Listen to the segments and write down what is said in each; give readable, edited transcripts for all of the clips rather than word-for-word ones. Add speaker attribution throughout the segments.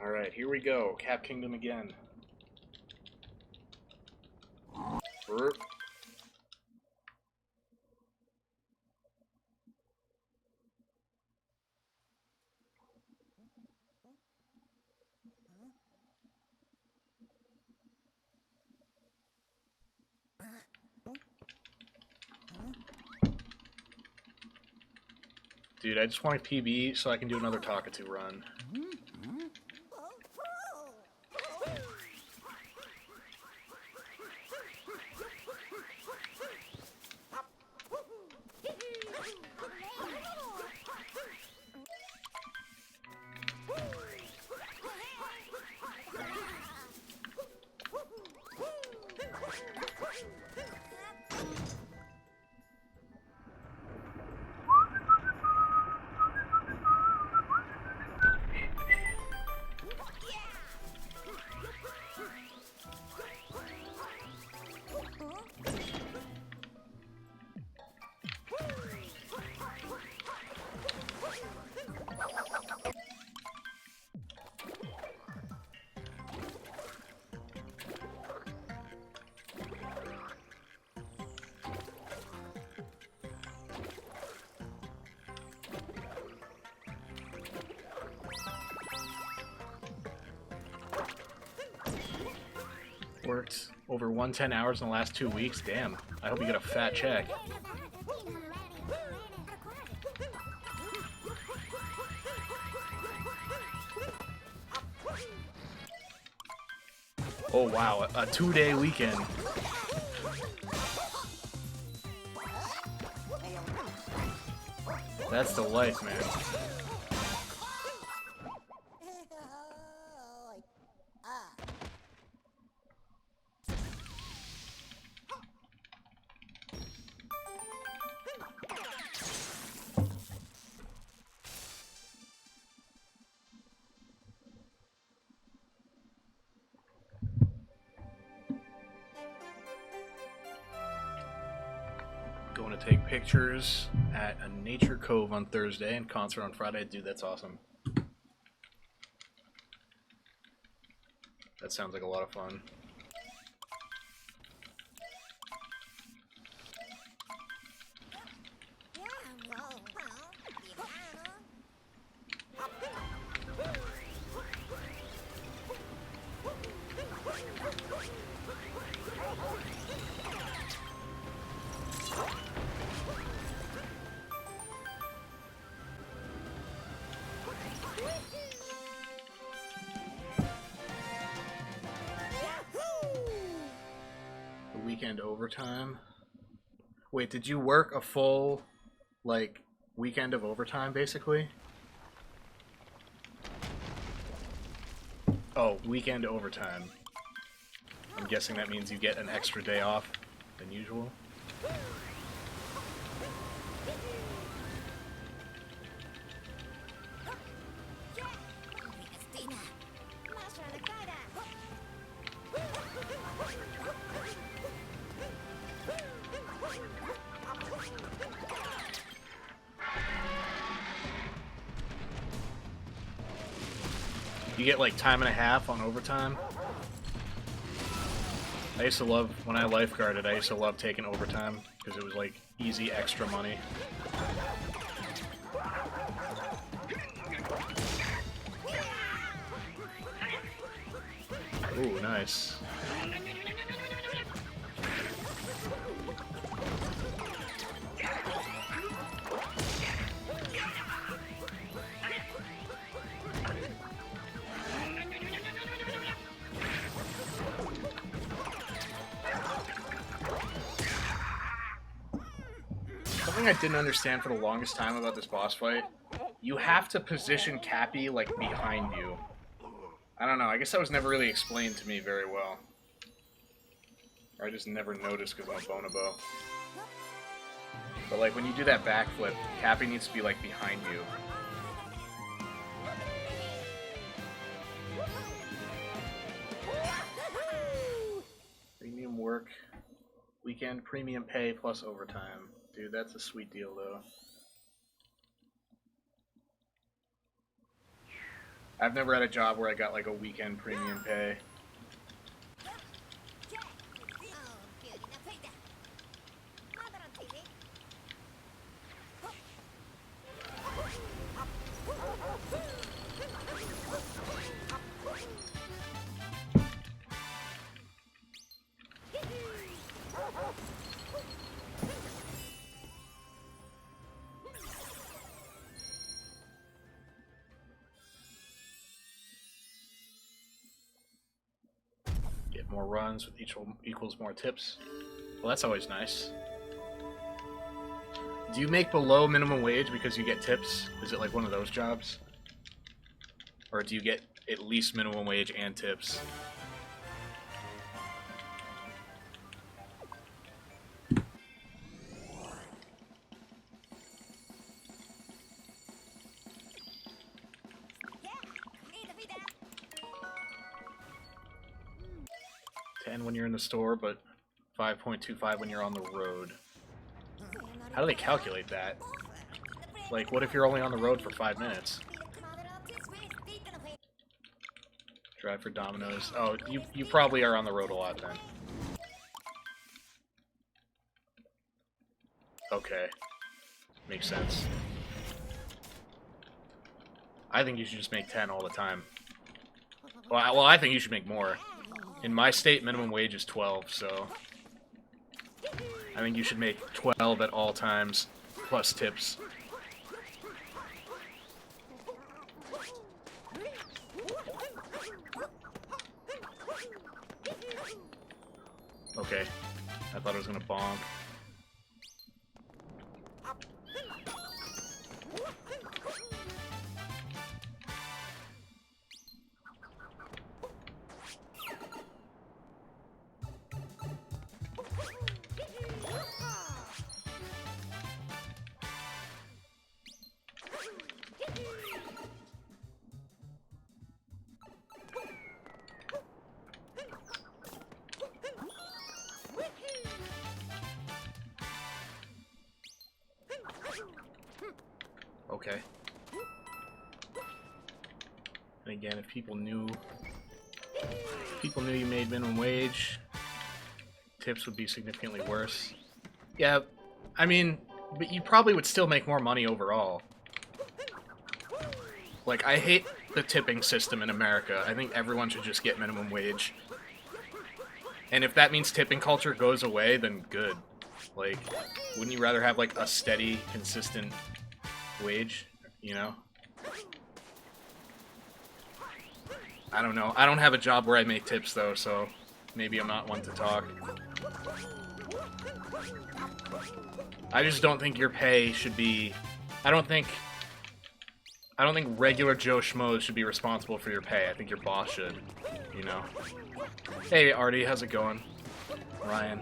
Speaker 1: Alright, here we go. Cap Kingdom again. Burp. Dude, I just want a PB so I can do another Takatu run. Worked over 110 hours in the last 2 weeks. Damn. I hope you get a fat check. Oh wow, a 2-day weekend. That's the life, man. Going to take pictures at a nature cove on Thursday and concert on Friday. Dude, that's awesome. That sounds like a lot of fun. Weekend overtime. Wait, did you work a full, like, weekend of overtime, basically? Oh, weekend overtime. I'm guessing that means you get an extra day off than usual. You get like time and a half on overtime. I used to love, when I lifeguarded, I used to love taking overtime because it was like easy extra money. Ooh, nice. Something I didn't understand for the longest time about this boss fight, you have to position Cappy, like, behind you. I don't know, I guess that was never really explained to me very well. Or I just never noticed because I'm a bonobo. But, like, when you do that backflip, Cappy needs to be, like, behind you. Premium work, weekend premium pay plus overtime. Dude, that's a sweet deal, though. I've never had a job where I got like a weekend premium pay. More runs with each equals more tips. Well, that's always nice. Do you make below minimum wage because you get tips? Is it like one of those jobs? Or do you get at least minimum wage and tips? When you're in the store, but 5.25 when you're on the road. How do they calculate that? Like, what if you're only on the road for 5 minutes? Drive for Domino's. Oh, you probably are on the road a lot then. Okay. Makes sense. I think you should just make 10 all the time. Well, I think you should make more. In my state, minimum wage is 12, so I think you should make 12 at all times, plus tips. Okay, I thought I was gonna bonk. Okay. And again, if people knew you made minimum wage, tips would be significantly worse. Yeah, I mean, but you probably would still make more money overall. Like, I hate the tipping system in America. I think everyone should just get minimum wage. And if that means tipping culture goes away, then good. Like, wouldn't you rather have, like, a steady, consistent wage, you know? I don't know. I don't have a job where I make tips, though, so maybe I'm not one to talk. I just don't think your pay should be... I don't think regular Joe Schmoes should be responsible for your pay. I think your boss should, you know? Hey, Artie, how's it going? Ryan.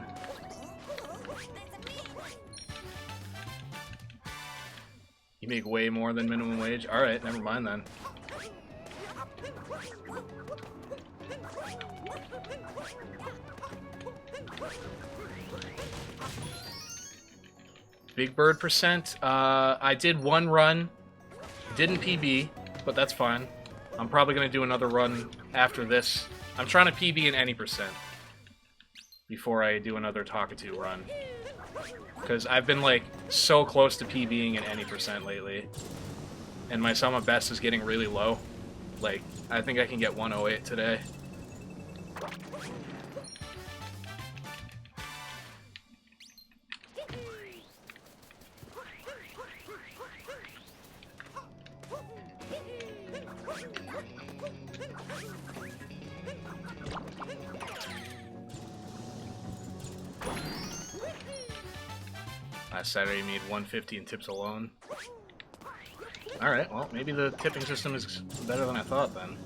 Speaker 1: You make way more than minimum wage? Alright, never mind then. Big Bird percent? I did one run. Didn't PB, but that's fine. I'm probably going to do another run after this. I'm trying to PB in any percent before I do another Talkatoo run. Because I've been, like, so close to PBing in any percent lately. And my sum of best is getting really low. Like, I think I can get 108 today. Last Saturday you made 150 in tips alone. Alright, well, maybe the tipping system is better than I thought then.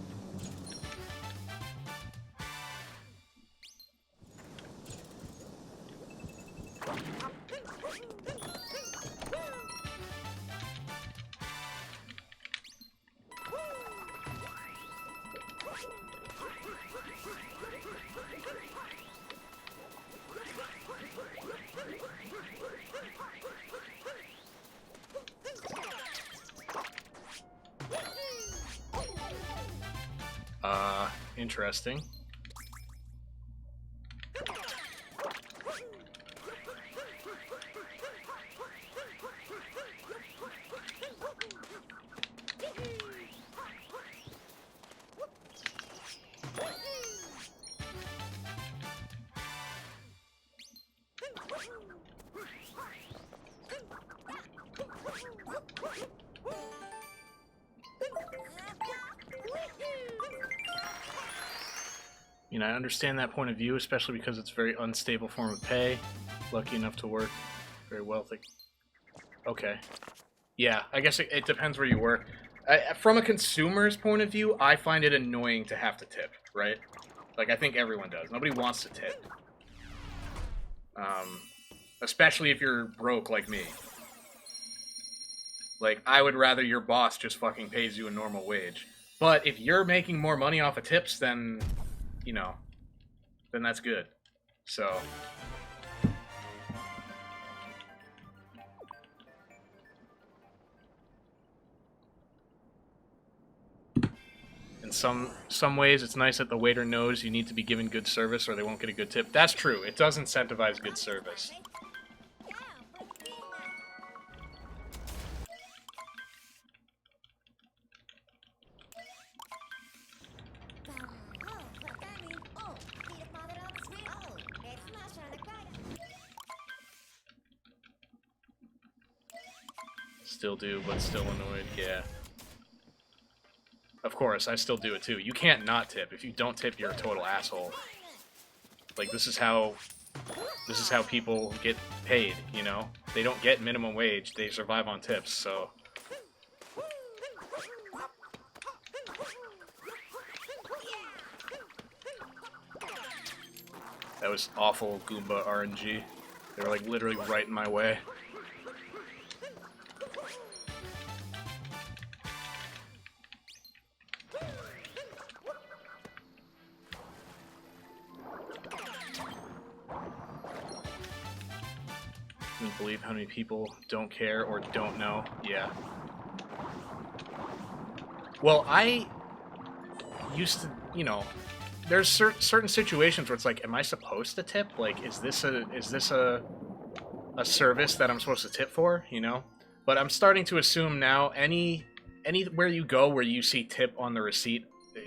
Speaker 1: Interesting. You know, I understand that point of view, especially because it's a very unstable form of pay. Lucky enough to work. Very wealthy. Okay. Yeah, I guess it depends where you work. From a consumer's point of view, I find it annoying to have to tip, right? Like, I think everyone does. Nobody wants to tip. Especially if you're broke like me. Like, I would rather your boss just fucking pays you a normal wage. But if you're making more money off of tips, then, you know, then that's good. So... in some ways, it's nice that the waiter knows you need to be given good service or they won't get a good tip. That's true. It does incentivize good service. Still do, but still annoyed. Yeah. Of course, I still do it too. You can't not tip. If you don't tip, you're a total asshole. Like, this is how people get paid, you know? They don't get minimum wage, they survive on tips, so... That was awful Goomba RNG. They were, like, literally right in my way. Can't believe how many people don't care or don't know. Yeah. Well, I used to, you know, there's certain situations where it's like, am I supposed to tip? Like, is this a service that I'm supposed to tip for? You know. But I'm starting to assume now, anywhere you go where you see tip on the receipt,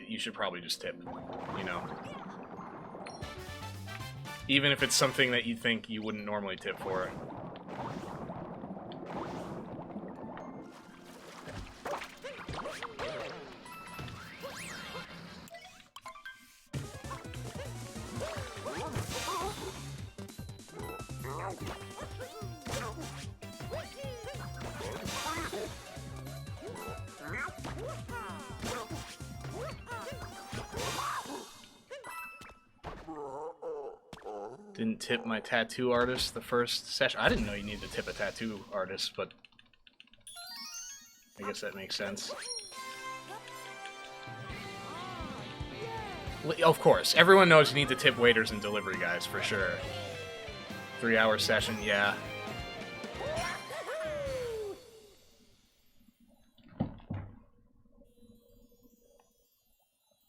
Speaker 1: you should probably just tip. You know. Even if it's something that you think you wouldn't normally tip for. Didn't tip my tattoo artist the first session. I didn't know you needed to tip a tattoo artist, but I guess that makes sense. Of course, everyone knows you need to tip waiters and delivery guys, for sure. 3-hour session, yeah.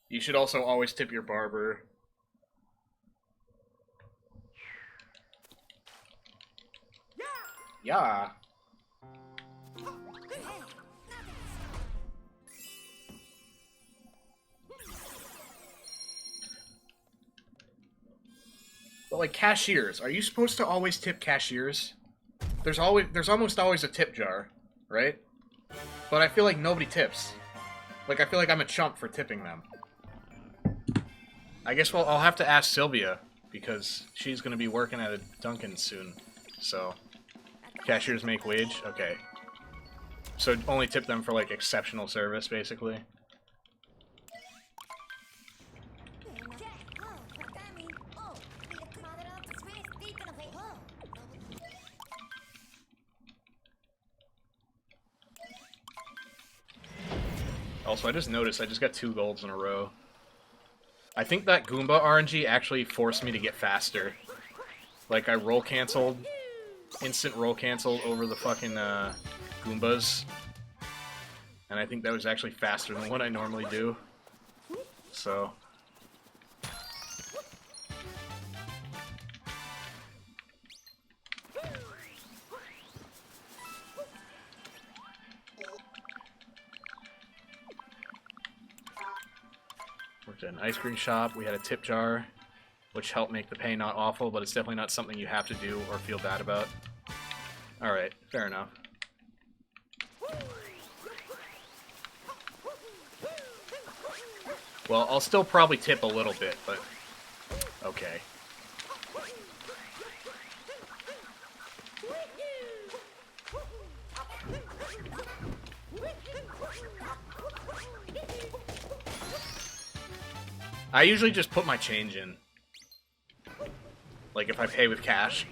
Speaker 1: You should also always tip your barber. Yeah. But like cashiers, are you supposed to always tip cashiers? There's almost always a tip jar, right? But I feel like nobody tips. Like, I feel like I'm a chump for tipping them. I guess I'll have to ask Sylvia, because she's gonna be working at a Dunkin' soon. So cashiers make wage? Okay. So only tip them for, like, exceptional service, basically. Also, I just noticed I just got 2 golds in a row. I think that Goomba RNG actually forced me to get faster. Like, I roll canceled, instant roll canceled over the fucking Goombas. And I think that was actually faster than what I normally do. so... Worked at an ice cream shop. We had a tip jar, which helped make the pay not awful, but it's definitely not something you have to do or feel bad about. Alright, fair enough. Well, I'll still probably tip a little bit, but okay. I usually just put my change in. Like if I pay with cash.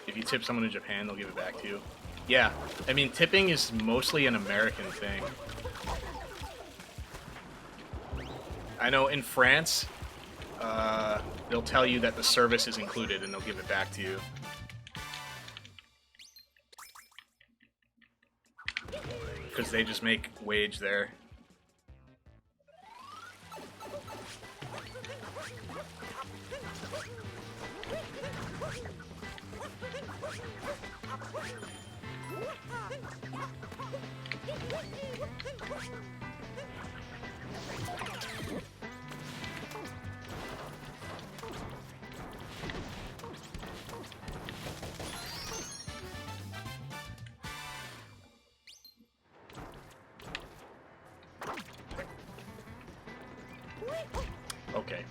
Speaker 1: If you tip someone in Japan, they'll give it back to you. Yeah, I mean, tipping is mostly an American thing. I know in France, they'll tell you that the service is included and they'll give it back to you. Because they just make wage there. Okay.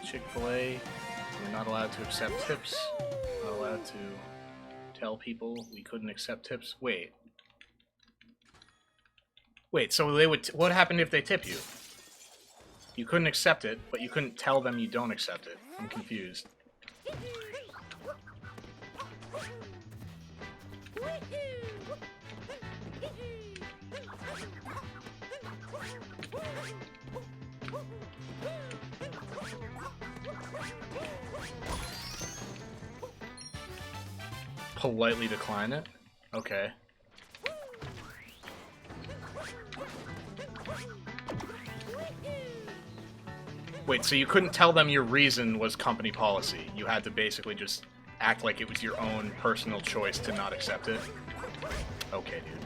Speaker 1: Chick-fil-A, we're not allowed to accept tips. Not allowed to tell people we couldn't accept tips. Wait. Wait, so they would... what happened if they tip you? You couldn't accept it, but you couldn't tell them you don't accept it. I'm confused. Politely decline it? Okay. Wait, so you couldn't tell them your reason was company policy. You had to basically just act like it was your own personal choice to not accept it? Okay, dude.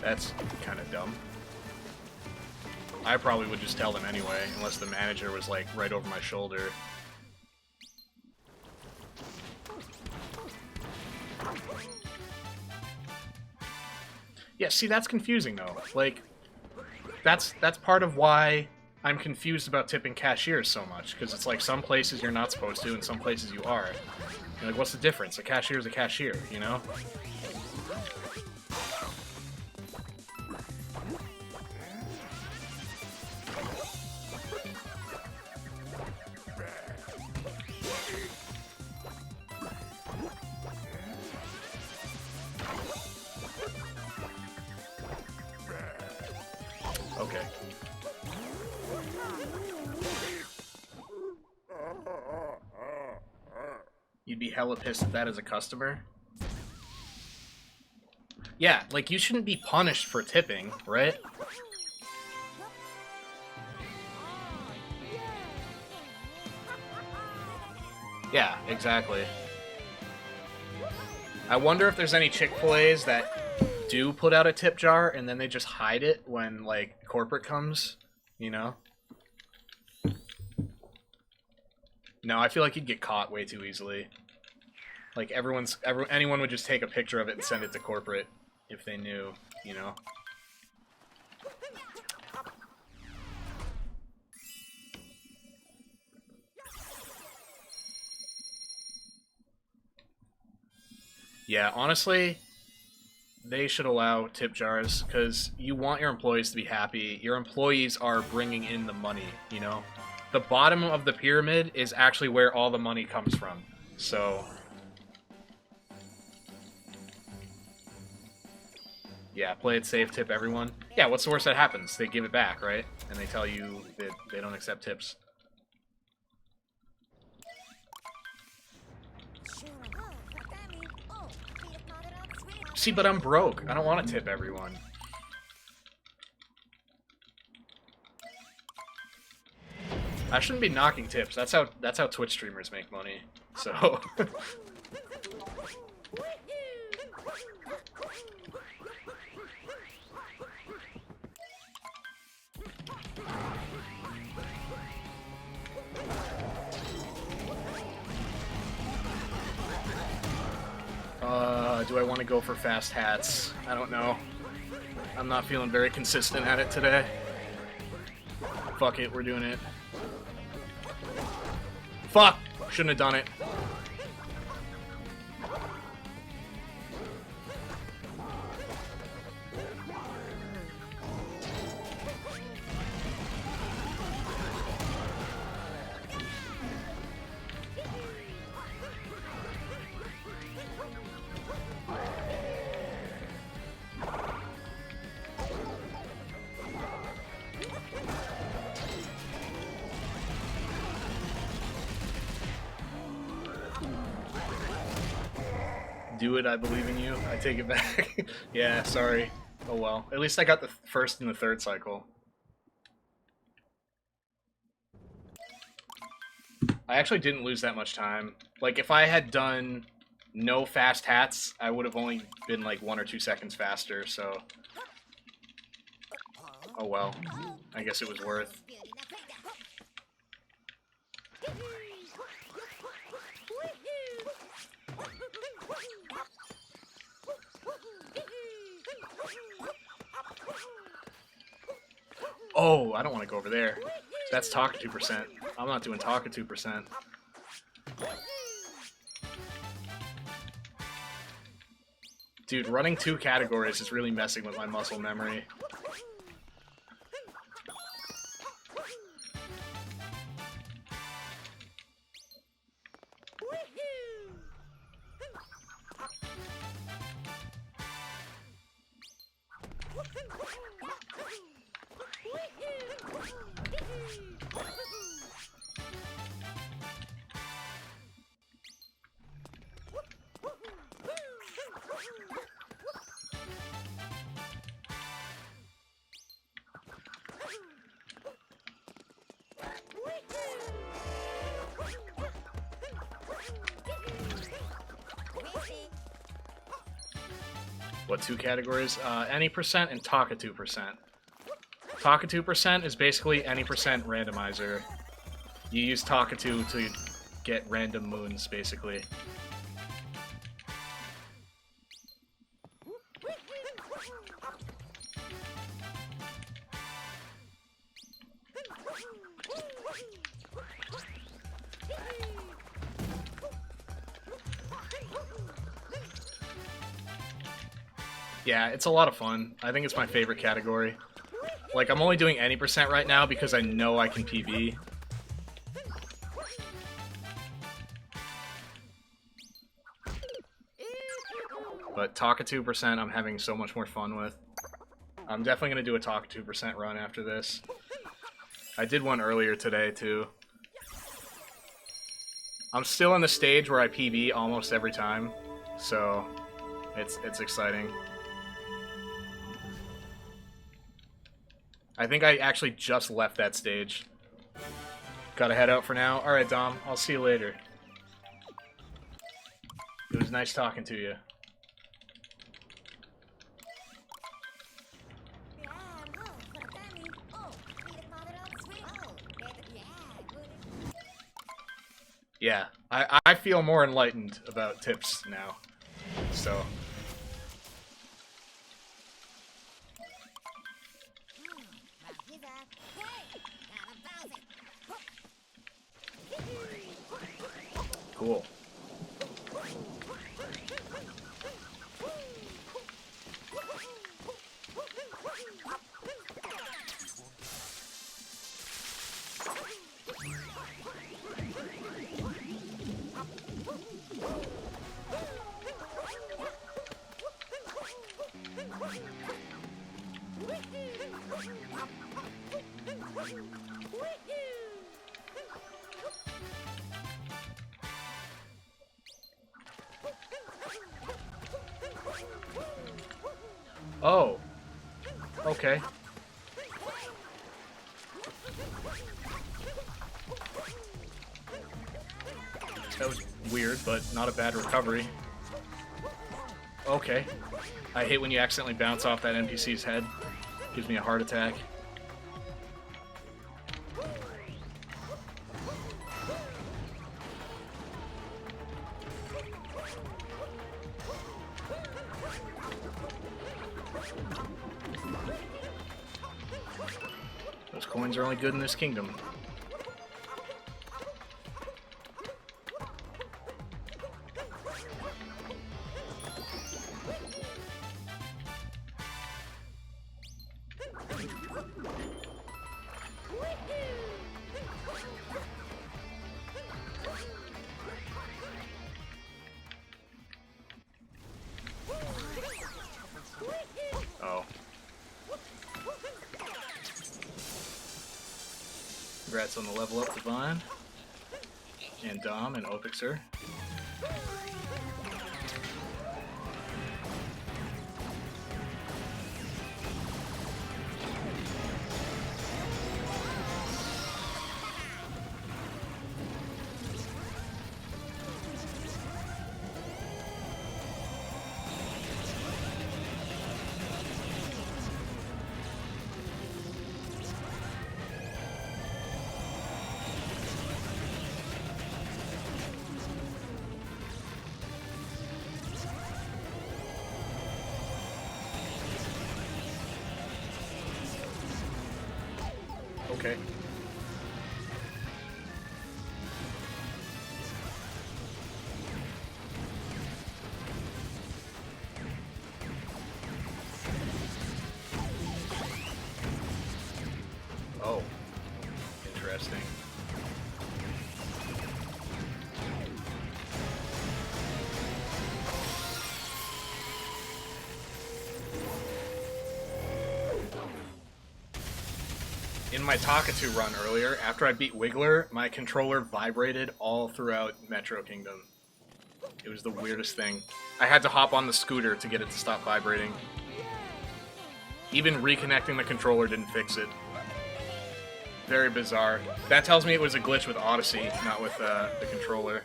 Speaker 1: That's kind of dumb. I probably would just tell them anyway, unless the manager was, like, right over my shoulder. Yeah, see, that's confusing, though. Like, that's part of why I'm confused about tipping cashiers so much, because it's like some places you're not supposed to, and some places you are. You're like, what's the difference? A cashier is a cashier, you know? Okay. You'd be hella pissed at that as a customer. Yeah, like, you shouldn't be punished for tipping, right? Yeah, exactly. I wonder if there's any Chick-fil-A's that do put out a tip jar and then they just hide it when, like, corporate comes, you know? No, I feel like you'd get caught way too easily. Like, anyone would just take a picture of it and send it to corporate if they knew, you know? Yeah, honestly, they should allow tip jars, because you want your employees to be happy. Your employees are bringing in the money, you know? The bottom of the pyramid is actually where all the money comes from, so... Yeah, play it safe, tip everyone. Yeah, what's the worst that happens? They give it back, right? And they tell you that they don't accept tips. See, but I'm broke. I don't want to tip everyone. I shouldn't be knocking tips. That's how Twitch streamers make money. So do I want to go for fast hats? I don't know. I'm not feeling very consistent at it today. Fuck it, we're doing it. Fuck! Shouldn't have done it. Do it, I believe in you. I take it back. Yeah, sorry. Oh well. At least I got the first and the third cycle. I actually didn't lose that much time. Like, if I had done no fast hats, I would have only been like 1 or 2 seconds faster, so... Oh well. I guess it was worth. Oh, I don't want to go over there. That's talk 2%. I'm not doing talk 2%. Dude, running 2 categories is really messing with my muscle memory. What 2 categories? Any percent and Taka 2%. Taka 2% is basically any percent randomizer. You use Taka 2 to get random moons, basically. Yeah, it's a lot of fun. I think it's my favorite category. Like, I'm only doing any percent right now because I know I can PB. But Taka 2% I'm having so much more fun with. I'm definitely going to do a Taka 2% run after this. I did one earlier today, too. I'm still in the stage where I PB almost every time, so it's exciting. I think I actually just left that stage. Gotta head out for now. Alright, Dom. I'll see you later. It was nice talking to you. Yeah, I feel more enlightened about tips now. So... Cool. Oh. Okay. That was weird, but not a bad recovery. Okay. I hate when you accidentally bounce off that NPC's head. Gives me a heart attack. Those coins are only good in this kingdom. Oh. Congrats on the level up, Divine. And Dom and Opixer. Okay. Oh. Interesting. In my Takatu run earlier, after I beat Wiggler, my controller vibrated all throughout Metro Kingdom. It was the weirdest thing. I had to hop on the scooter to get it to stop vibrating. Even reconnecting the controller didn't fix it. Very bizarre. That tells me it was a glitch with Odyssey, not with the controller.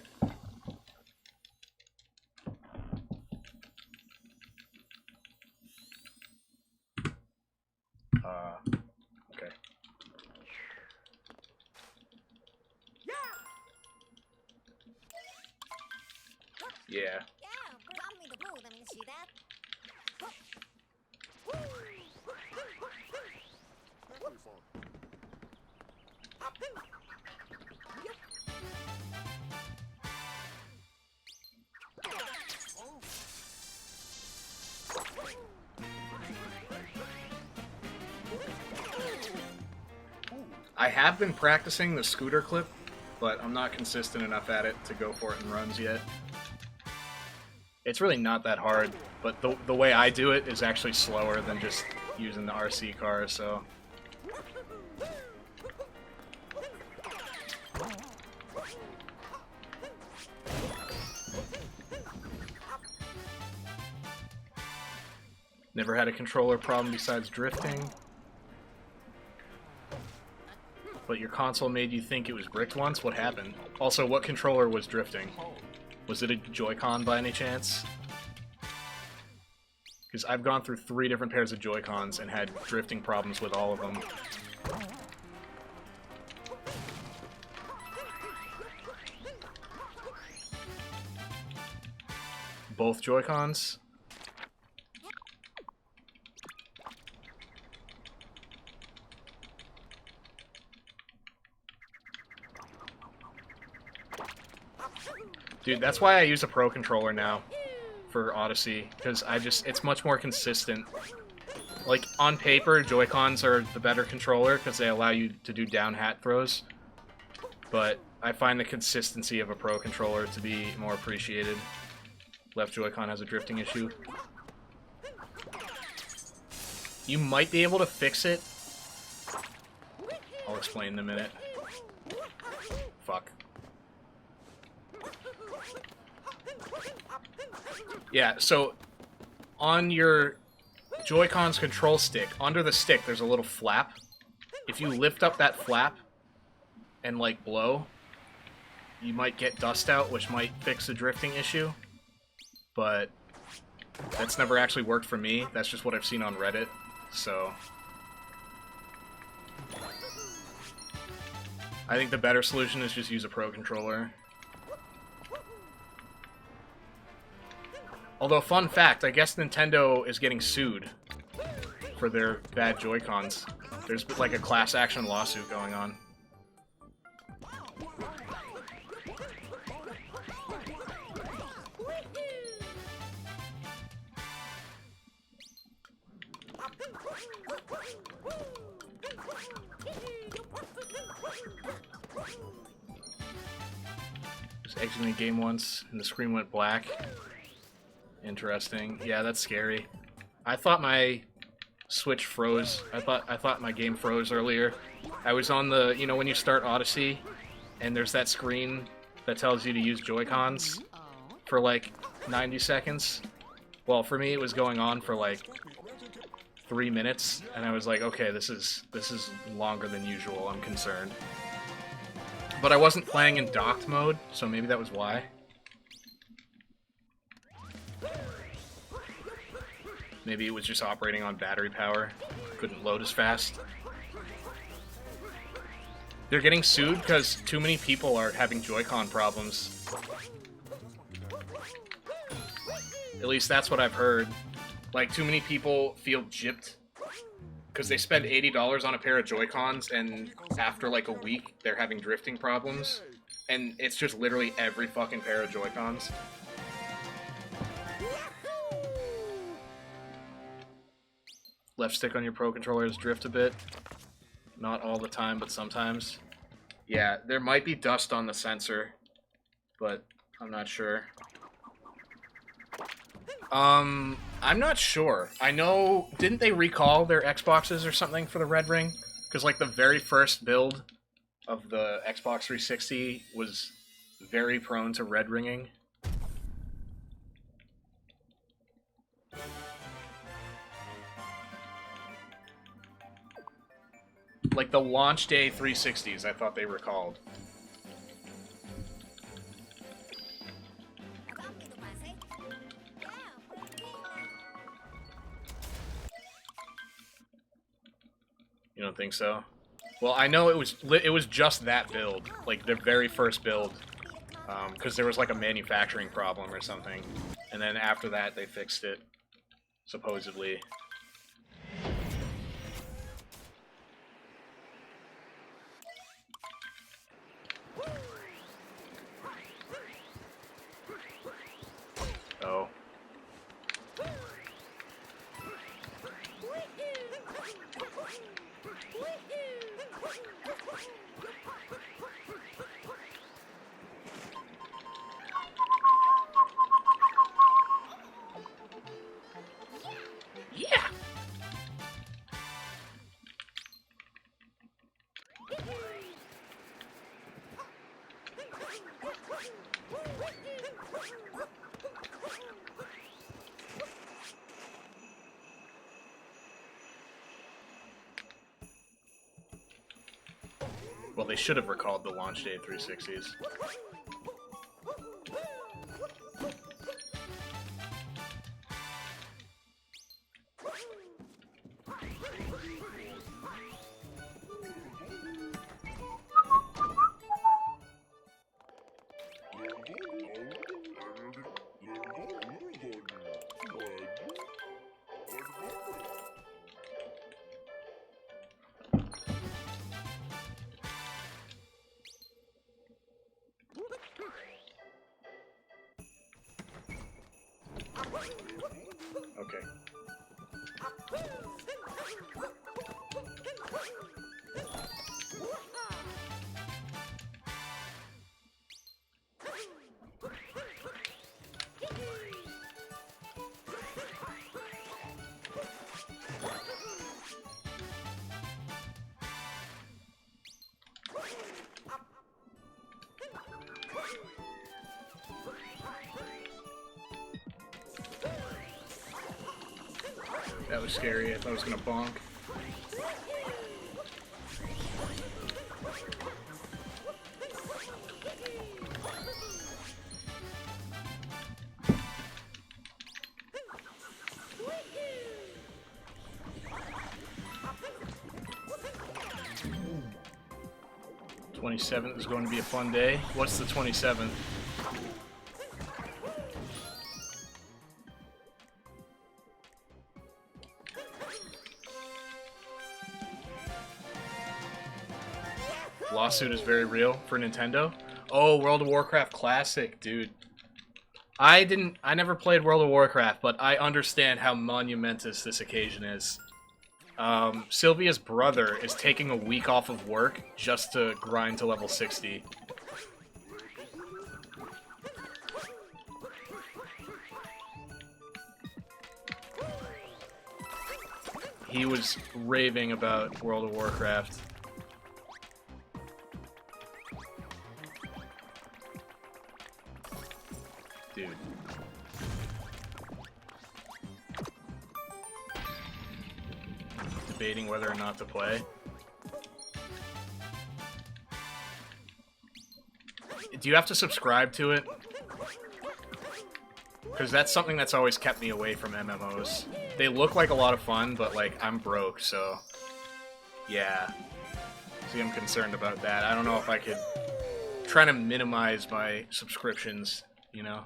Speaker 1: Okay. Yeah. I have been practicing the scooter clip, but I'm not consistent enough at it to go for it in runs yet. It's really not that hard, but the way I do it is actually slower than just using the RC car, so... Never had a controller problem besides drifting. But your console made you think it was bricked once? What happened? Also, what controller was drifting? Was it a Joy-Con by any chance? Because I've gone through 3 different pairs of Joy-Cons and had drifting problems with all of them. Both Joy-Cons? Dude, that's why I use a Pro Controller now for Odyssey, because it's much more consistent. Like, on paper, Joy-Cons are the better controller, because they allow you to do down hat throws, but I find the consistency of a Pro Controller to be more appreciated. Left Joy-Con has a drifting issue. You might be able to fix it. I'll explain in a minute. Fuck. Yeah, so on your Joy-Con's control stick, under the stick, there's a little flap. If you lift up that flap and, like, blow, you might get dust out, which might fix the drifting issue. But that's never actually worked for me. That's just what I've seen on Reddit, so... I think the better solution is just use a Pro Controller. Although, fun fact, I guess Nintendo is getting sued for their bad Joy-Cons. There's like a class action lawsuit going on. Just exiting the game once, and the screen went black. Interesting. Yeah, that's scary. I thought my Switch froze. I thought my game froze earlier. I was on the, you know, when you start Odyssey, and there's that screen that tells you to use Joy-Cons for like 90 seconds. Well, for me, it was going on for like 3 minutes, and I was like, okay, this is longer than usual. I'm concerned. But I wasn't playing in docked mode, so maybe that was why. Maybe it was just operating on battery power. Couldn't load as fast. They're getting sued because too many people are having Joy-Con problems. At least that's what I've heard. Like, too many people feel gypped because they spend $80 on a pair of Joy-Cons, and after like a week, they're having drifting problems. And it's just literally every fucking pair of Joy-Cons. Left stick on your Pro Controllers drift a bit. Not all the time, but sometimes. Yeah, there might be dust on the sensor, but I'm not sure. I'm not sure. I know, didn't they recall their Xboxes or something for the Red Ring? Because, like, the very first build of the Xbox 360 was very prone to red ringing. Like, the launch day 360s, I thought they recalled. You don't think so? Well, I know it was just that build, like the very first build, because there was like a manufacturing problem or something, and then after that they fixed it, supposedly. Oh. Yeah. Well, they should have recalled the launch date 360s. Okay. That was scary. I thought I was gonna bonk. The 27th is going to be a fun day. What's the 27th? Lawsuit is very real for Nintendo. Oh, World of Warcraft Classic, dude. I never played World of Warcraft, but I understand how monumentous this occasion is. Sylvia's brother is taking a week off of work just to grind to level 60. He was raving about World of Warcraft. Dude. Debating whether or not to play. Do you have to subscribe to it? Because that's something that's always kept me away from MMOs. They look like a lot of fun, but like I'm broke, so yeah. See, I'm concerned about that. I don't know if I could try to minimize my subscriptions, you know?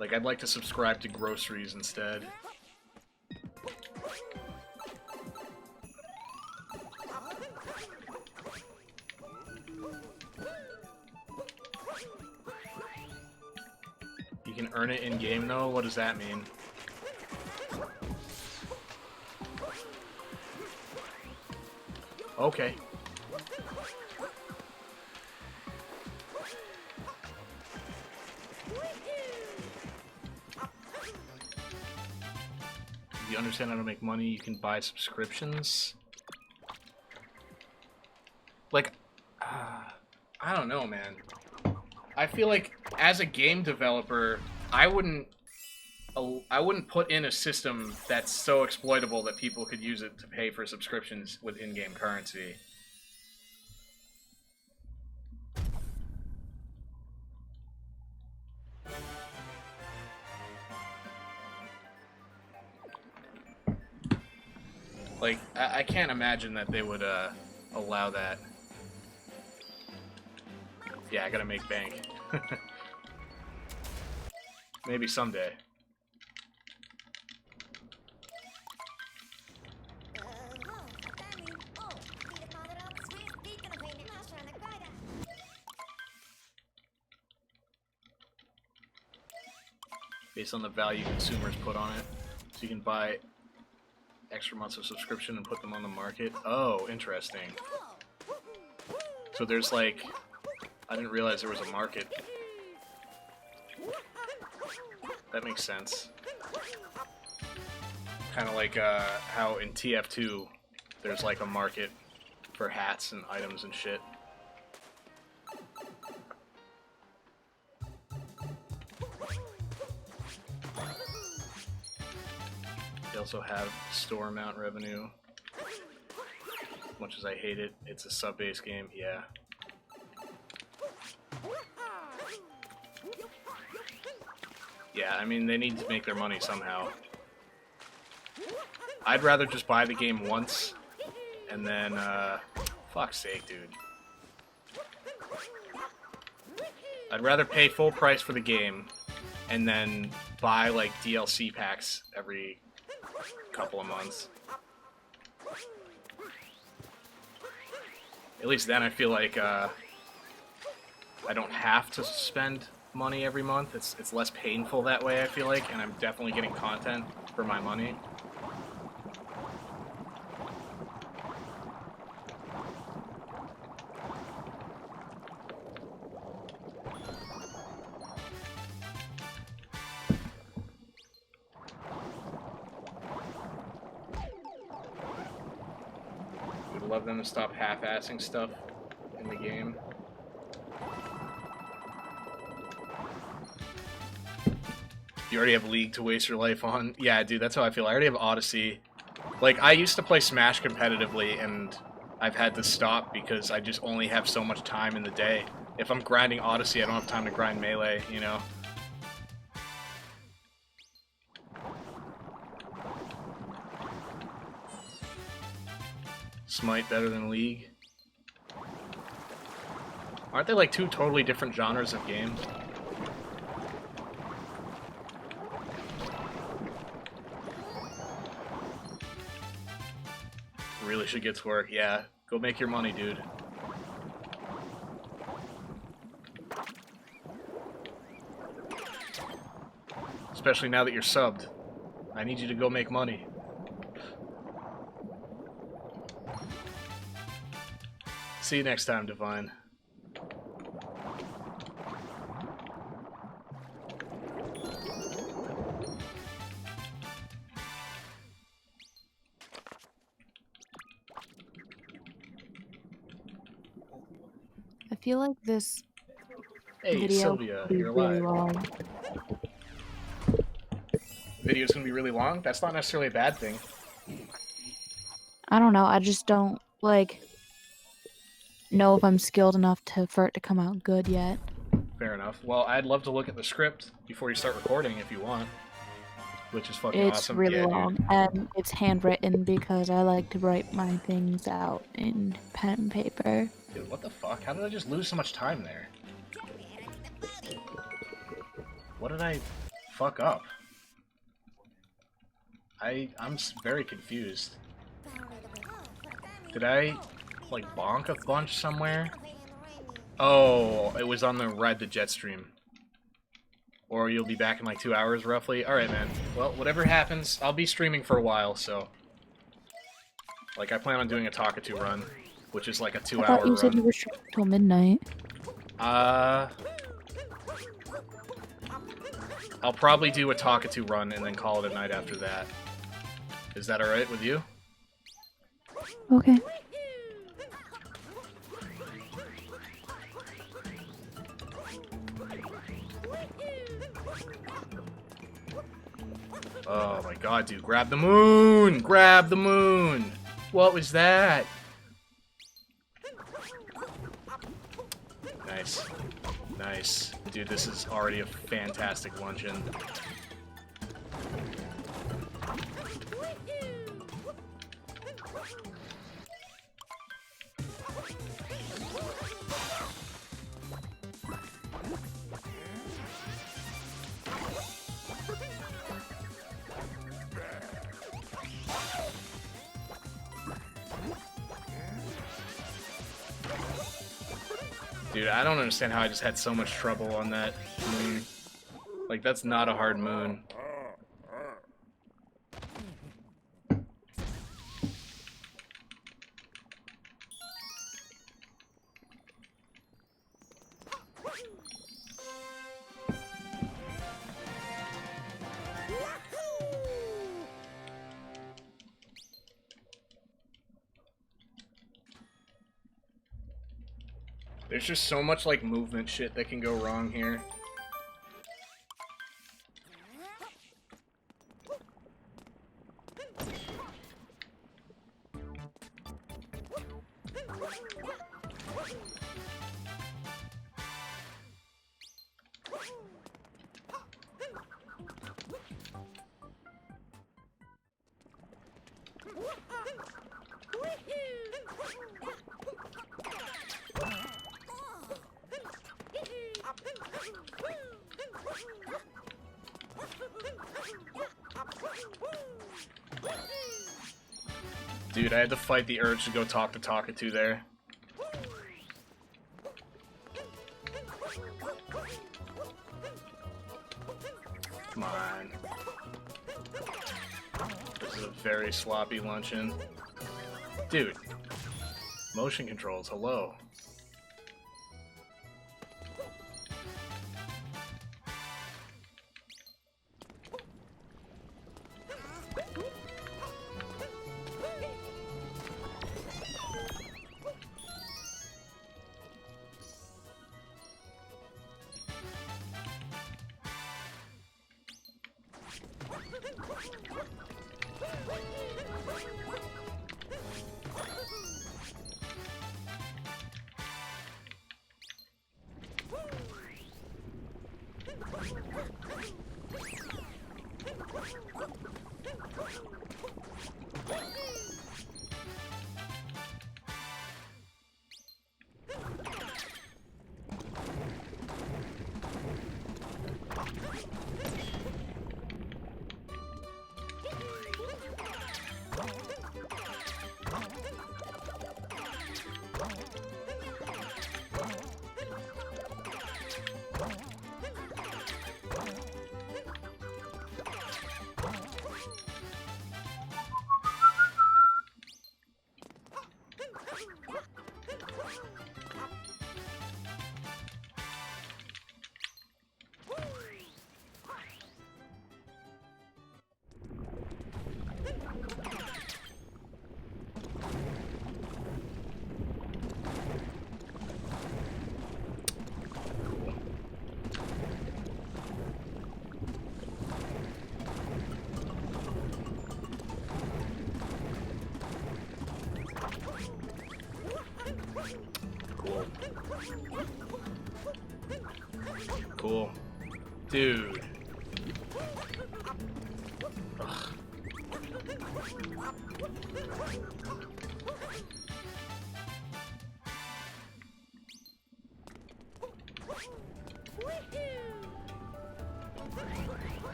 Speaker 1: Like, I'd like to subscribe to groceries instead. You can earn it in-game, though? What does that mean? Okay. If you understand how to make money, you can buy subscriptions. Like, I don't know, man. I feel like as a game developer, I wouldn't put in a system that's so exploitable that people could use it to pay for subscriptions with in-game currency. Like, I can't imagine that they would allow that. Yeah, I gotta make bank. Maybe someday. Based on the value consumers put on it. So you can buy extra months of subscription and put them on the market. Oh, interesting. So there's like... I didn't realize there was a market. That makes sense. Kind of like how in TF2 there's like a market for hats and items and shit. They also have store amount revenue. As much as I hate it, it's a sub-base game, yeah. Yeah, I mean, they need to make their money somehow. I'd rather just buy the game once, and then, fuck's sake, dude. I'd rather pay full price for the game, and then buy, like, DLC packs every couple of months. At least then I feel like, I don't have to spend money every month. It's less painful that way, I feel like, and I'm definitely getting content for my money. We'd love them to stop half-assing stuff in the game. You already have League to waste your life on? Yeah, dude, that's how I feel. I already have Odyssey. Like, I used to play Smash competitively, and I've had to stop because I just only have so much time in the day. If I'm grinding Odyssey, I don't have time to grind Melee, you know? Smite better than League? Aren't they like two totally different genres of games? Really should get to work. Yeah, go make your money, dude. Especially now that you're subbed. I need you to go make money. See you next time, Divine.
Speaker 2: I feel like this
Speaker 1: Hey,
Speaker 2: video
Speaker 1: Sylvia,
Speaker 2: will be
Speaker 1: you're
Speaker 2: really
Speaker 1: alive.
Speaker 2: long.
Speaker 1: Video's gonna be really long? That's not necessarily a bad thing.
Speaker 2: I don't know. I just don't like know if I'm skilled enough for it to come out good yet.
Speaker 1: Fair enough. Well, I'd love to look at the script before you start recording if you want. Which is fucking
Speaker 2: It's
Speaker 1: awesome.
Speaker 2: really
Speaker 1: Yeah,
Speaker 2: long,
Speaker 1: dude.
Speaker 2: and it's handwritten because I like to write my things out in pen and paper.
Speaker 1: Dude, what the fuck? How did I just lose so much time there? What did I fuck up? I'm very confused. Did I, like, bonk a bunch somewhere? Oh, it was on the Ride the Jet stream. Or you'll be back in like 2 hours, roughly. Alright, man. Well, whatever happens, I'll be streaming for a while, so... Like, I plan on doing a Talkatoo run, which is like a 2-hour
Speaker 2: I thought you said
Speaker 1: run.
Speaker 2: you were streaming till midnight.
Speaker 1: I'll probably do a Talkatoo run and then call it a night after that. Is that alright with you?
Speaker 2: Okay.
Speaker 1: Oh my god, dude. Grab the moon! Grab the moon! What was that? Nice. Nice. Dude, this is already a fantastic luncheon. Dude, I don't understand how I just had so much trouble on that moon. Like, that's not a hard moon. There's just so much, like, movement shit that can go wrong here. Dude, I had to fight the urge to go talk to Talkatoo there. Come on. This is a very sloppy luncheon. Dude. Motion controls, hello. Cool. Dude. Ugh.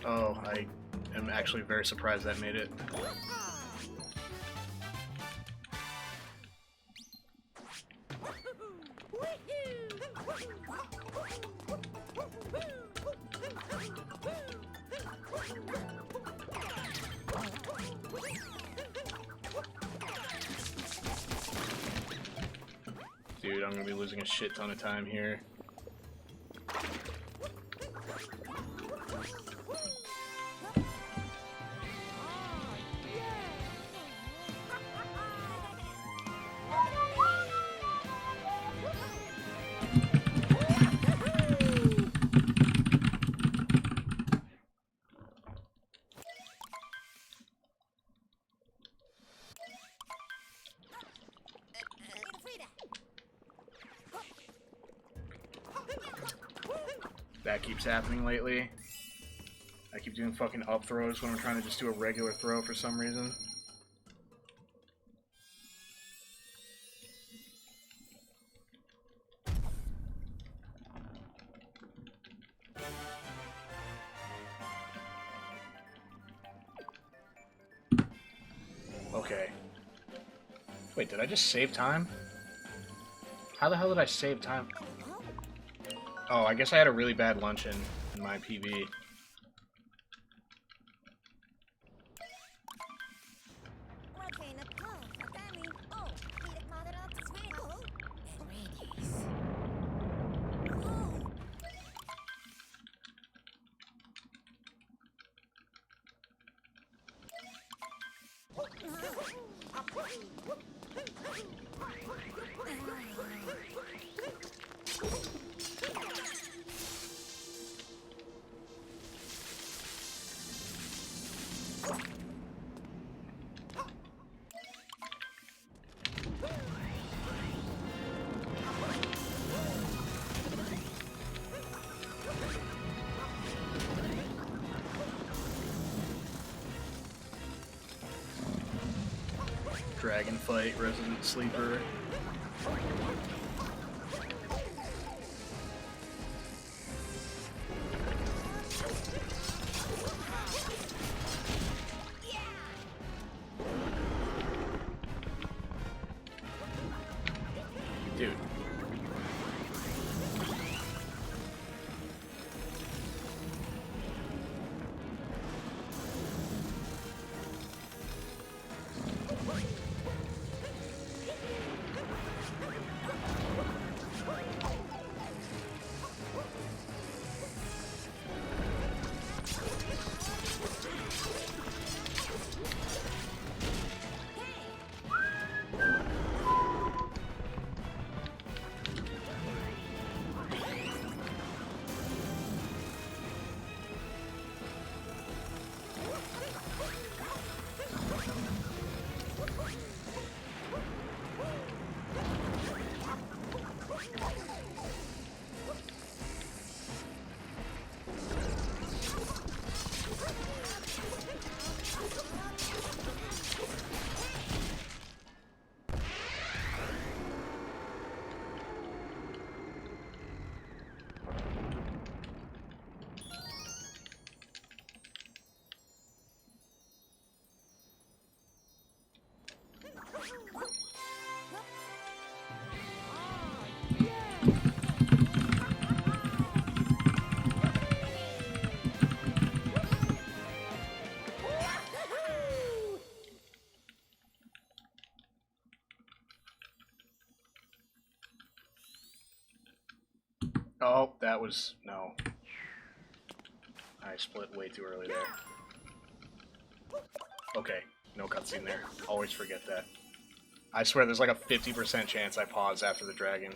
Speaker 1: Oh, I am actually very surprised that made it. Dude, I'm gonna be losing a shit ton of time here. That keeps happening lately. I keep doing fucking up throws when I'm trying to just do a regular throw for some reason. Okay. Wait, did I just save time? How the hell did I save time? Oh, I guess I had a really bad luncheon. in my PB. Dragon fight, resident sleeper. Dude. Oh, that was... no. I split way too early there. Okay, no cutscene there. Always forget that. I swear there's like a 50% chance I pause after the dragon.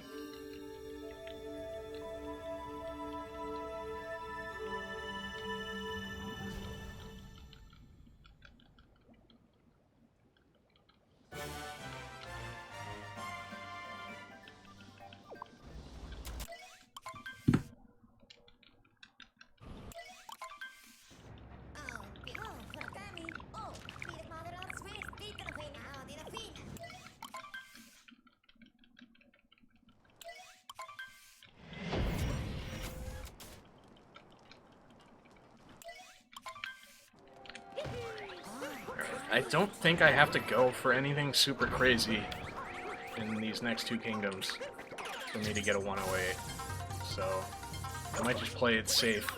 Speaker 1: I don't think I have to go for anything super crazy in these next two kingdoms for me to get a 108. So I might just play it safe.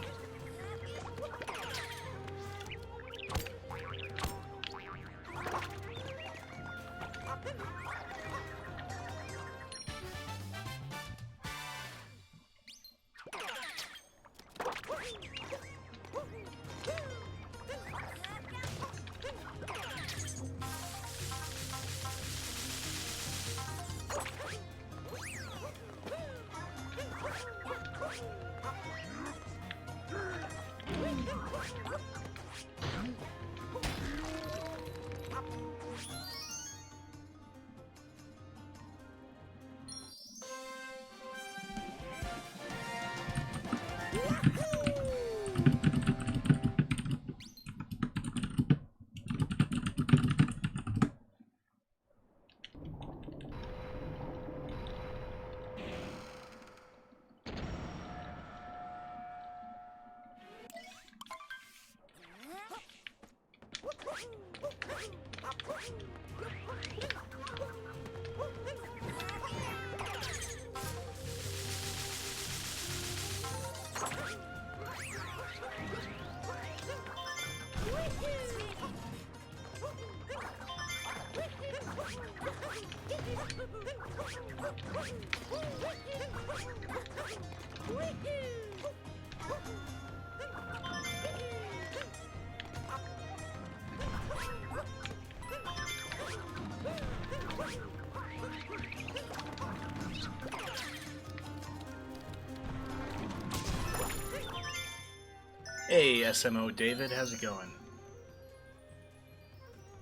Speaker 1: Hey, SMO David, how's it going?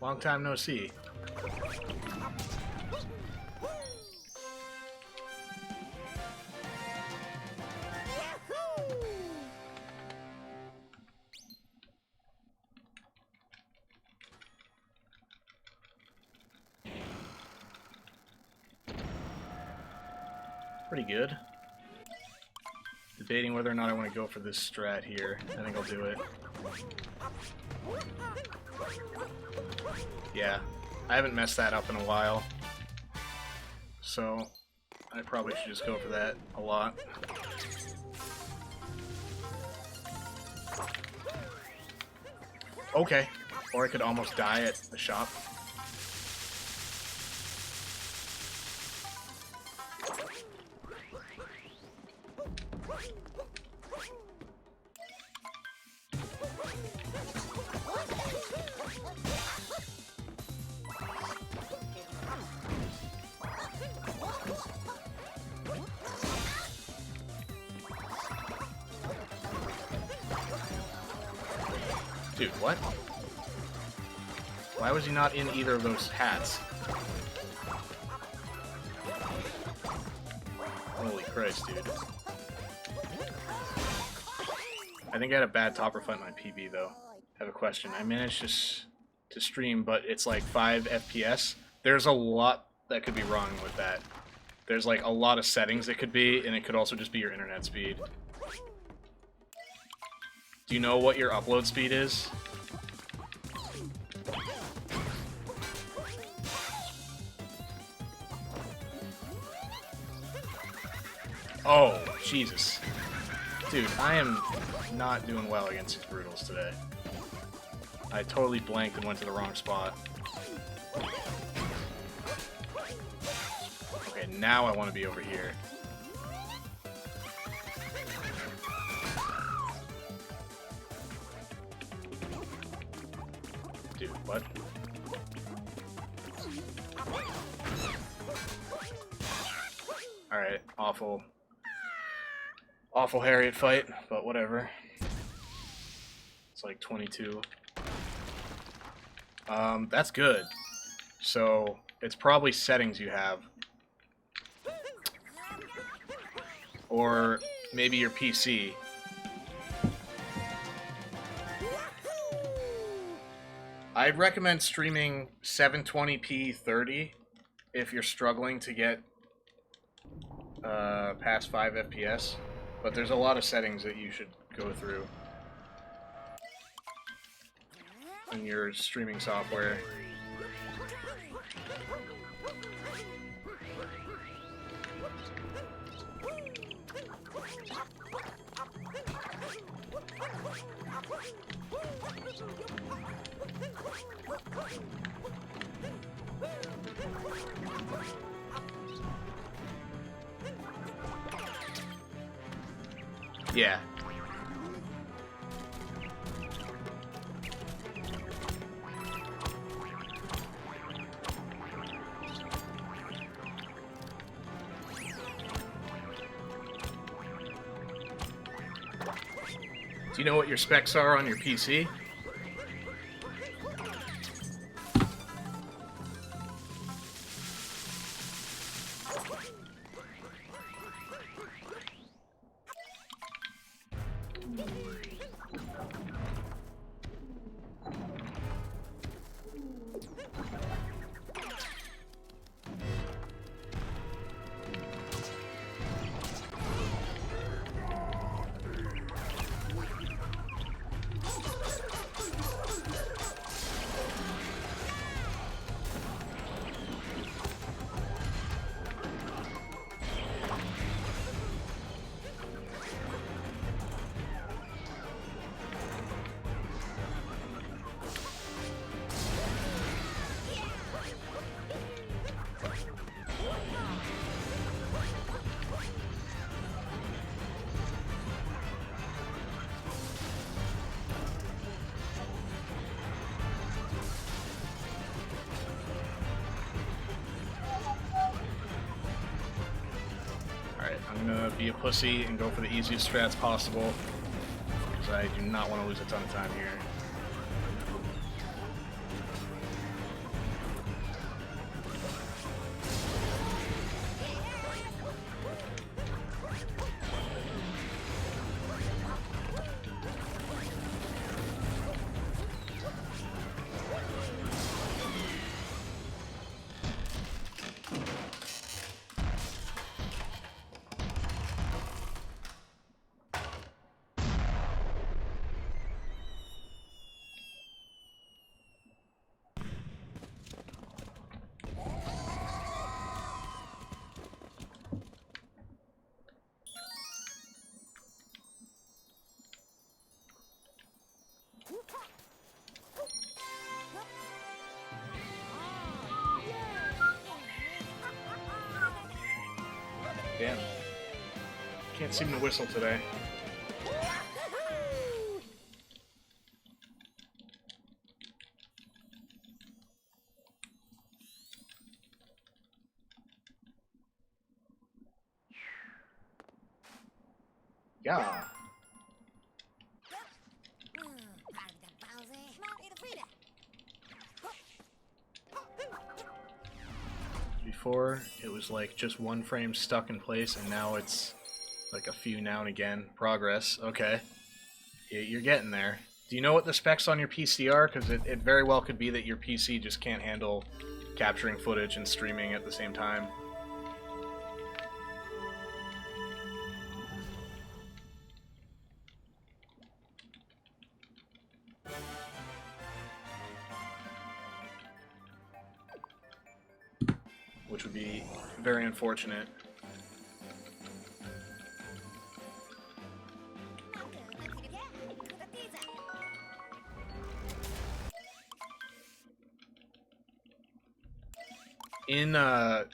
Speaker 1: Long time no see. Pretty good. Debating whether or not I want to go for this strat here. I think I'll do it. Yeah, I haven't messed that up in a while, so I probably should just go for that a lot. Okay, or I could almost die at the shop. Dude, what? Why was he not in either of those hats? Holy Christ, dude. I think I had a bad topper fight in my PB, though. I have a question. I managed to stream, but it's like 5 FPS. There's a lot that could be wrong with that. There's like a lot of settings it could be, and it could also just be your internet speed. Do you know what your upload speed is? Oh, Jesus. Dude, I am not doing well against these Brutals today. I totally blanked and went to the wrong spot. Okay, now I want to be over here. Dude, what? Alright, awful Harriet fight, but whatever. It's like 22. That's good. So, it's probably settings you have. Or maybe your PC. I'd recommend streaming 720p 30 if you're struggling to get past 5 FPS. But there's a lot of settings that you should go through in your streaming software. Yeah. Do you know what your specs are on your PC? gonna be a pussy and go for the easiest strats possible, because I do not want to lose a ton of time here. Damn. Can't seem to whistle today. Yeah. Before, it was like just one frame stuck in place, and now it's like a few now and again. Progress. Okay. You're getting there. Do you know what the specs on your PC are? Because it very well could be that your PC just can't handle capturing footage and streaming at the same time. Which would be very unfortunate. In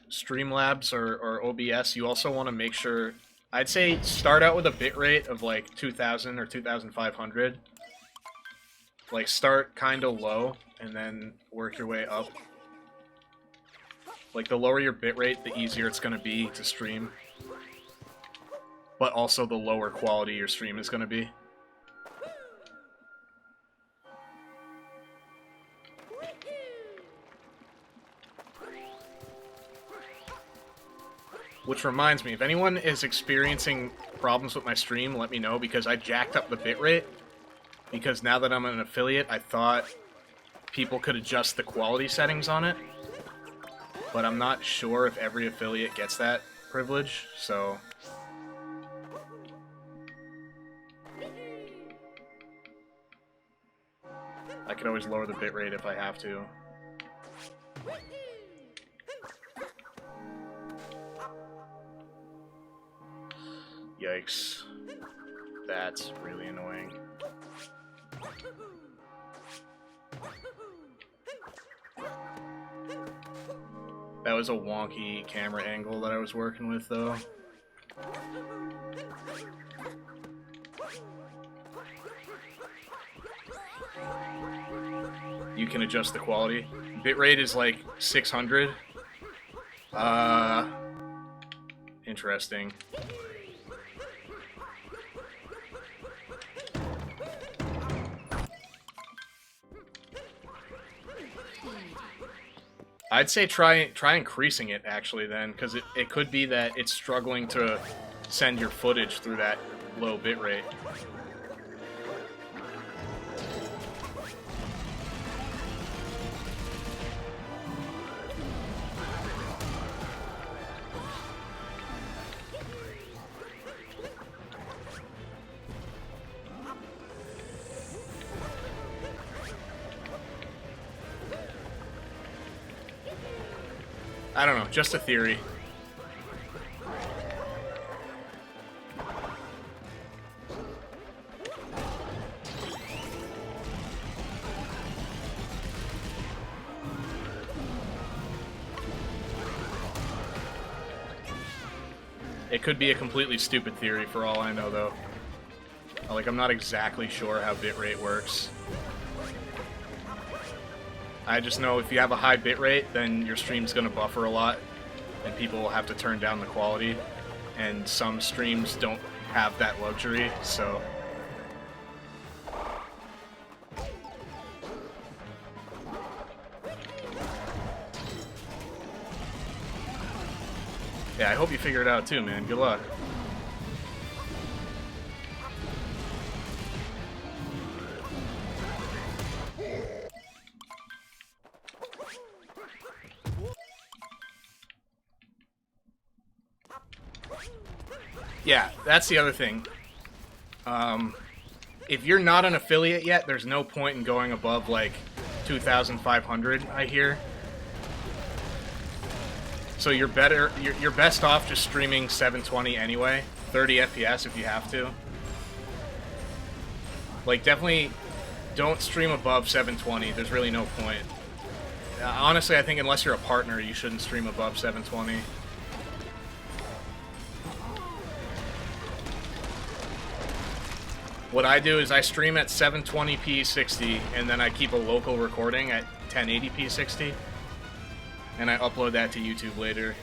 Speaker 1: Streamlabs or OBS, you also want to make sure, I'd say start out with a bitrate of like 2000 or 2500. Like start kind of low and then work your way up. Like the lower your bitrate, the easier it's going to be to stream. But also the lower quality your stream is going to be. Which reminds me, if anyone is experiencing problems with my stream, let me know, because I jacked up the bitrate. Because now that I'm an affiliate, I thought people could adjust the quality settings on it. But I'm not sure if every affiliate gets that privilege, so... I could always lower the bitrate if I have to. Yikes. That's really annoying. That was a wonky camera angle that I was working with, though. You can adjust the quality. Bitrate is like 600. Interesting. I'd say try increasing it, actually, then, because it could be that it's struggling to send your footage through that low bitrate. I don't know, just a theory. It could be a completely stupid theory for all I know, though. Like, I'm not exactly sure how bitrate works. I just know if you have a high bitrate, then your stream's going to buffer a lot, and people will have to turn down the quality. and some streams don't have that luxury, so... Yeah, I hope you figure it out too, man. Good luck. Yeah, that's the other thing. If you're not an affiliate yet, there's no point in going above, like, 2,500, I hear. So you're best off just streaming 720 anyway. 30 FPS if you have to. Like, definitely don't stream above 720. There's really no point. Honestly, I think unless you're a partner, you shouldn't stream above 720. What I do is I stream at 720p 60, and then I keep a local recording at 1080p 60, and I upload that to YouTube later.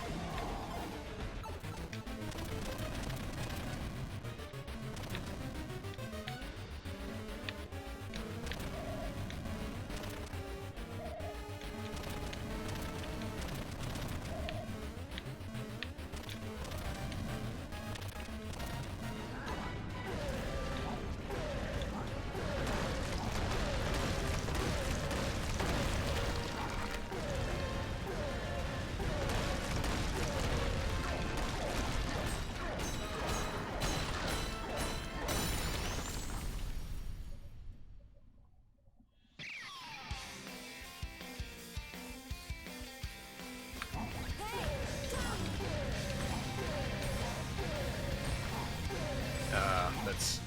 Speaker 1: That's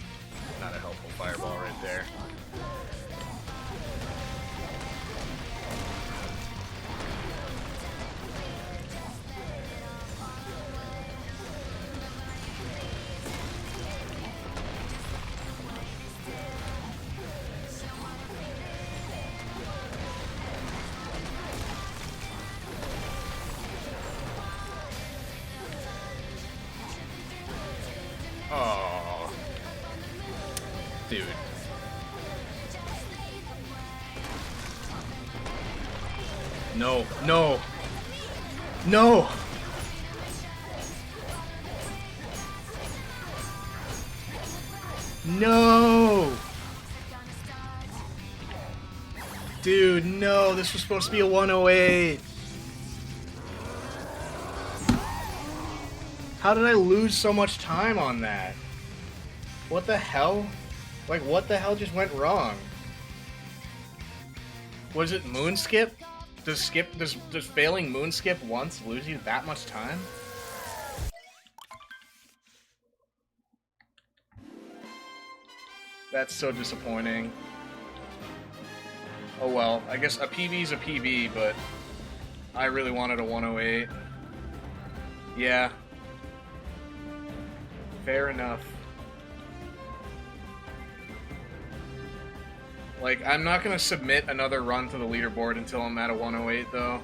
Speaker 1: not a helpful fireball right there. Oh, dude. No, no, no! No! Dude, no, this was supposed to be a 108. How did I lose so much time on that? What the hell? Like, what the hell just went wrong? Was it moon skip? Does failing moon skip once lose you that much time? That's so disappointing. Oh well, I guess a PB's a PB, but I really wanted a 108. Yeah. Fair enough. Like, I'm not gonna submit another run to the leaderboard until I'm at a 108, though.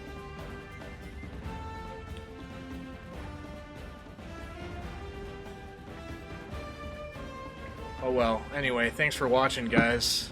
Speaker 1: Oh well. Anyway, thanks for watching, guys.